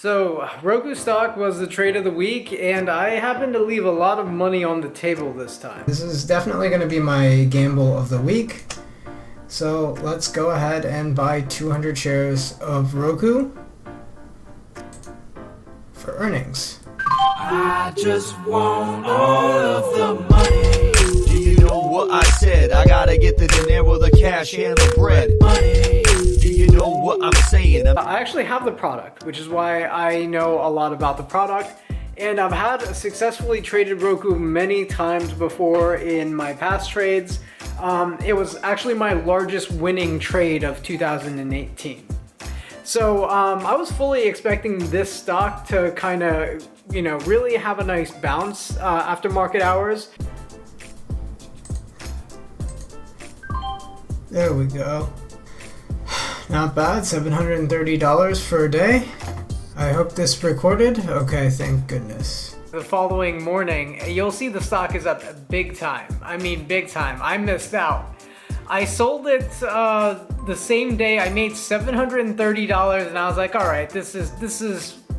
So Roku stock was the trade of the week, and I happened to leave a lot of money on the table this time. This is definitely going to be my gamble of the week. So let's go ahead and buy 200 shares of Roku for earnings. I just want all of the money. Do you know what I said? I gotta get the dinero, the cash, and the bread. Money. Do you know what I'm saying? I actually have the product, which is why I know a lot about the product. And I've had successfully traded Roku many times before in my past trades. It was actually my largest winning trade of 2018. So I was fully expecting this stock to kind of, really have a nice bounce after market hours. There we go. Not bad, $730 for a day. I hope this recorded. Okay, thank goodness. The following morning, you'll see the stock is up big time. I mean, big time. I missed out. I sold it the same day. I made $730, and I was like, all right, this is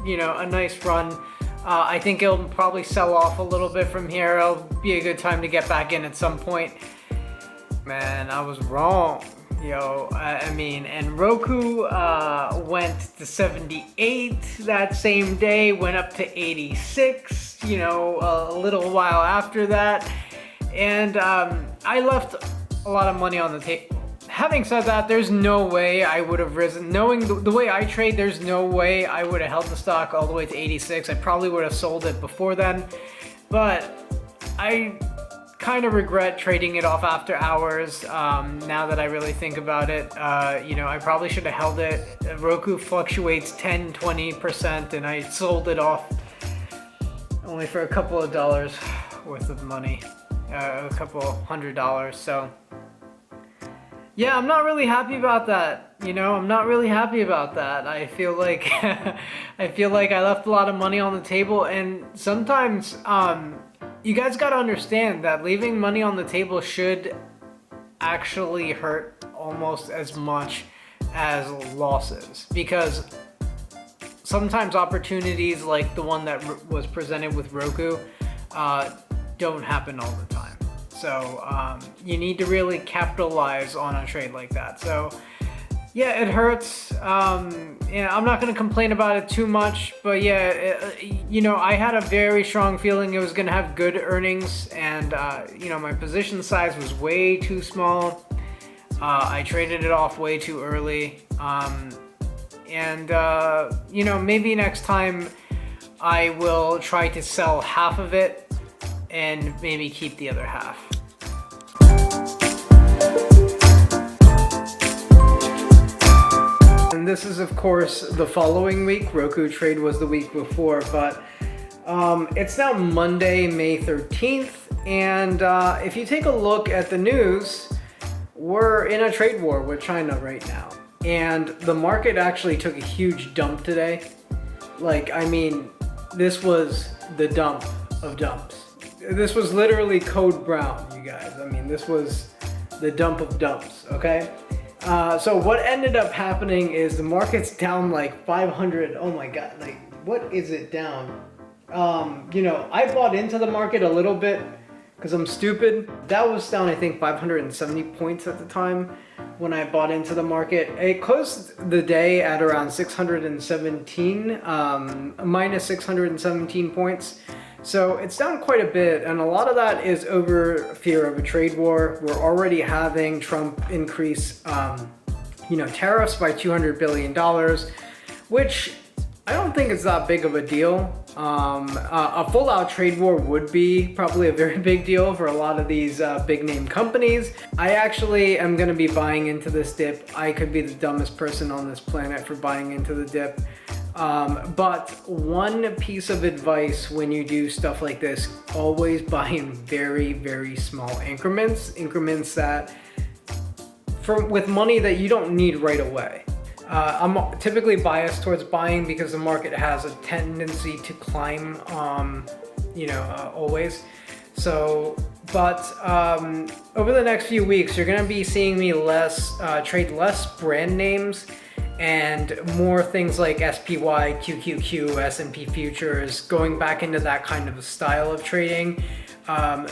a nice run. I think it'll probably sell off a little bit from here. It'll be a good time to get back in at some point. Man, I was wrong. And Roku went to 78 that same day, went up to 86, a little while after that. And I left a lot of money on the table. Having said that, there's no way I would have risen. Knowing the way I trade, there's no way I would have held the stock all the way to 86. I probably would have sold it before then. But I kind of regret trading it off after hours now that I really think about it. I probably should have held it. Roku fluctuates 10-20%, and I sold it off only for a couple of dollars worth of money, a couple $100. So yeah, I'm not really happy about that. I'm not really happy about that. I feel like I left a lot of money on the table, and sometimes you guys got to understand that leaving money on the table should actually hurt almost as much as losses, because sometimes opportunities like the one that was presented with Roku don't happen all the time. So you need to really capitalize on a trade like that. So yeah, it hurts. I'm not going to complain about it too much, but yeah, I had a very strong feeling it was going to have good earnings, and my position size was way too small. I traded it off way too early. Maybe next time I will try to sell half of it and maybe keep the other half. And this is, of course, the following week. Roku trade was the week before, but it's now Monday, May 13th. And if you take a look at the news, we're in a trade war with China right now. And the market actually took a huge dump today. This was the dump of dumps. This was literally code brown, you guys. This was the dump of dumps, okay? So what ended up happening is the market's down like 500. Oh my God, what is it down? I bought into the market a little bit because I'm stupid. That was down, I think, 570 points at the time when I bought into the market. It closed the day at around 617, minus 617 points. So it's down quite a bit, and a lot of that is over fear of a trade war. We're already having Trump increase, tariffs by $200 billion, which I don't think is that big of a deal. A full-out trade war would be probably a very big deal for a lot of these big-name companies. I actually am going to be buying into this dip. I could be the dumbest person on this planet for buying into the dip. But one piece of advice when you do stuff like this, always buy in very, very small increments that with money that you don't need right away. I'm typically biased towards buying because the market has a tendency to climb, always. So, but over the next few weeks, you're going to be seeing me trade less brand names and more things like SPY, QQQ, S&P futures, going back into that kind of a style of trading.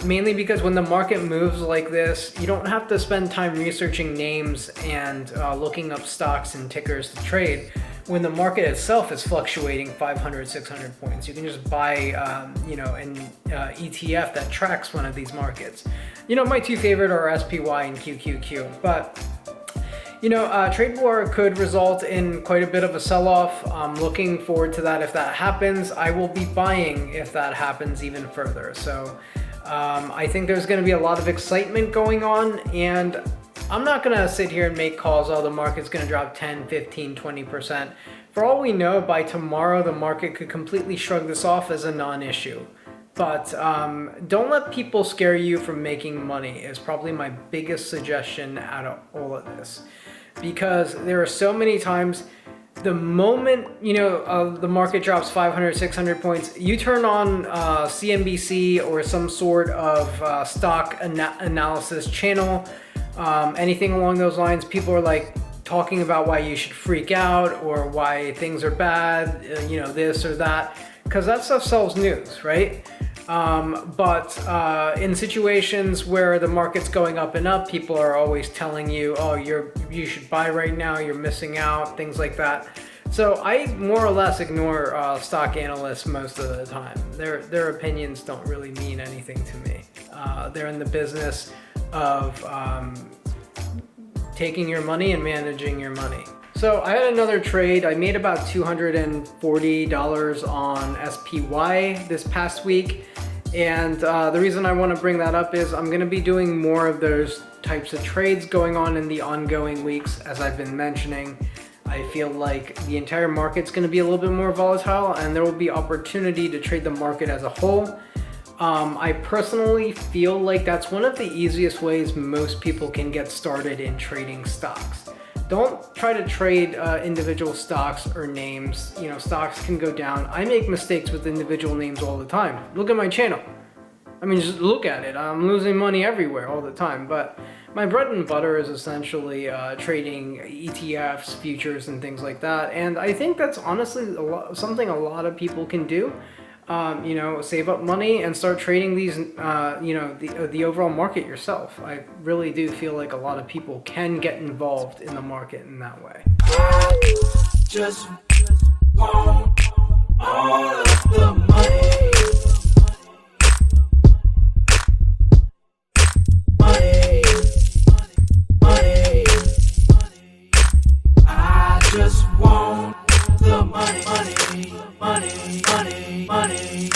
Mainly because when the market moves like this, you don't have to spend time researching names and looking up stocks and tickers to trade. When the market itself is fluctuating 500, 600 points, you can just buy, an ETF that tracks one of these markets. My two favorite are SPY and QQQ, but trade war could result in quite a bit of a sell-off. I'm looking forward to that. If that happens, I will be buying if that happens even further. So I think there's going to be a lot of excitement going on, and I'm not going to sit here and make calls, the market's going to drop 10, 15, 20%. For all we know, by tomorrow, the market could completely shrug this off as a non-issue. But don't let people scare you from making money is probably my biggest suggestion out of all of this. Because there are so many times, the moment, the market drops 500, 600 points, you turn on CNBC or some sort of stock analysis channel, anything along those lines, people are like talking about why you should freak out or why things are bad, this or that, because that stuff sells news, right? But in situations where the market's going up and up, people are always telling you, oh, you should buy right now, you're missing out, things like that. So I more or less ignore stock analysts most of the time. Their opinions don't really mean anything to me. They're in the business of taking your money and managing your money. So I had another trade. I made about $240 on SPY this past week. And the reason I want to bring that up is I'm going to be doing more of those types of trades going on in the ongoing weeks. As I've been mentioning, I feel like the entire market's going to be a little bit more volatile, and there will be opportunity to trade the market as a whole. I personally feel like that's one of the easiest ways most people can get started in trading stocks. Don't try to trade individual stocks or names. Stocks can go down. I make mistakes with individual names all the time. Look at my channel. Just look at it. I'm losing money everywhere all the time. But my bread and butter is essentially trading ETFs, futures, and things like that. And I think that's honestly something a lot of people can do. Save up money and start trading these, the overall market yourself. I really do feel like a lot of people can get involved in the market in that way. Just want all of the money. Money, money, money. I just want the money, money, money, money, money.